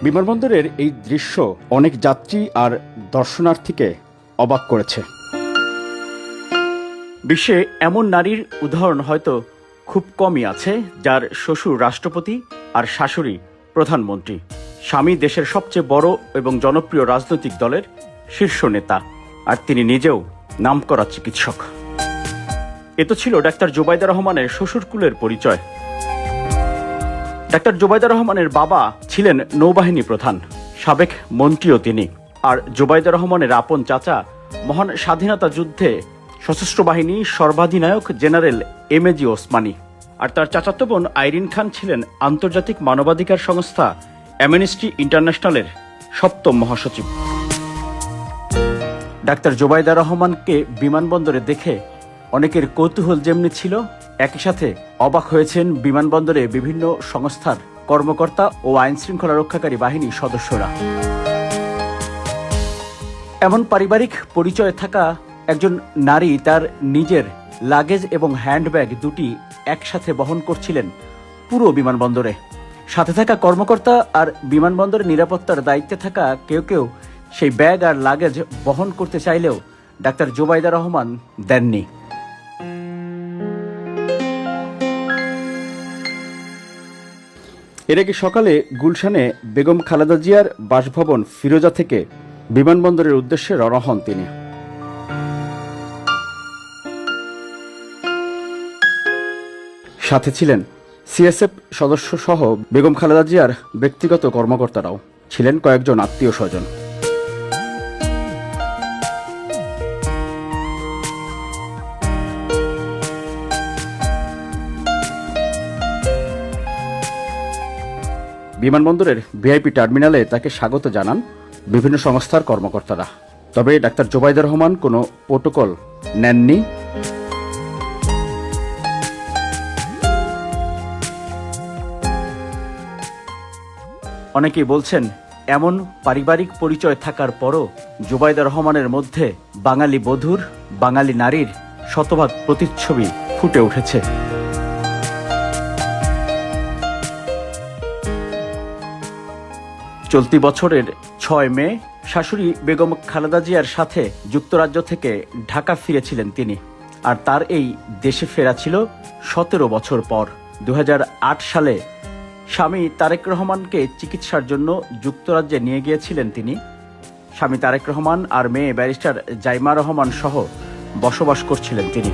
বিমানবন্দরের এই দৃশ্য অনেক যাত্রী আর দর্শনার্থীকে অবাক করেছে। বিশ্বে এমন নারীর উদাহরণ হয়তো খুব কমই আছে যার শ্বশুর রাষ্ট্রপতি আর শাশুড়ি প্রধানমন্ত্রী, স্বামী দেশের সবচেয়ে বড় এবং জনপ্রিয় রাজনৈতিক দলের শীর্ষ নেতা, আর তিনি নিজেও নামকরা চিকিৎসক। এ তো ছিল ডাক্তার জোবাইদা রহমানের শ্বশুরকুলের পরিচয়। ডাক্তার জোবাইদা রহমানের বাবা ছিলেন নৌবাহিনী প্রধান, সাবেক মন্ত্রীও তিনি। আর জোবাইদা রহমানের আপন চাচা মহান স্বাধীনতা যুদ্ধে সশস্ত্র বাহিনী সর্বাধিনায়ক জেনারেল এমএজি ওসমানী। আর তার চাচাতো বোন আইরিন খান ছিলেন আন্তর্জাতিক মানবাধিকার সংস্থা অ্যামনেস্টি ইন্টারন্যাশনালের ৭ম মহাসচিব। ডাক্তার জোবাইদা রহমানকে বিমানবন্দরে দেখে অনেকের কৌতূহল যেমনি ছিল, একই সাথে অবাক হয়েছেন বিমানবন্দরে বিভিন্ন সংস্থার কর্মকর্তা ও আইন শৃঙ্খলা রক্ষাকারী বাহিনীর সদস্যরা। এমন পারিবারিক পরিচয় থাকা একজন নারী তার নিজের লাগেজ এবং হ্যান্ডব্যাগ দুটি একসাথে বহন করছিলেন পুরো বিমানবন্দরে। সাথে থাকা কর্মকর্তা আর বিমানবন্দরের নিরাপত্তার দায়িত্বে থাকা কেউ কেউ সেই ব্যাগ আর লাগেজ বহন করতে চাইলেও ডাক্তার জোবাইদা রহমান দেননি। এর আগে সকালে গুলশানে বেগম খালেদা জিয়ার বাসভবন ফিরোজা থেকে বিমানবন্দরের উদ্দেশ্যে রওনা হন তিনি। সাথে ছিলেন সিএসএফ সদস্য সহ বেগম খালেদা জিয়ার ব্যক্তিগত কর্মকর্তারাও, ছিলেন কয়েকজন আত্মীয় স্বজন। বিমানবন্দরের ভিআইপি টার্মিনালে তাকে স্বাগত জানান বিভিন্ন সংস্থার কর্মকর্তারা। তবে ডাক্তার জোবাইদা রহমান কোনো প্রোটোকল নেননি। অনেকেই বলছেন, এমন পারিবারিক পরিচয় থাকার পরও জোবাইদা রহমানের মধ্যে বাঙালি বধূর, বাঙালি নারীর শতভাগ প্রতিচ্ছবি ফুটে উঠেছে। চলতি বছরের ৬ মে শাশুড়ি বেগম খালেদা জিয়ার সাথে যুক্তরাজ্য থেকে ঢাকা ফিরেছিলেন তিনি। আর তার এই দেশে ফেরা ছিল ১৭ বছর পর। ২০০৮ সালে স্বামী তারেক রহমানকে চিকিৎসার জন্য যুক্তরাজ্যে নিয়ে গিয়েছিলেন তিনি। স্বামী তারেক রহমান আর মেয়ে ব্যারিস্টার জাইমা রহমান সহ বসবাস করছিলেন তিনি।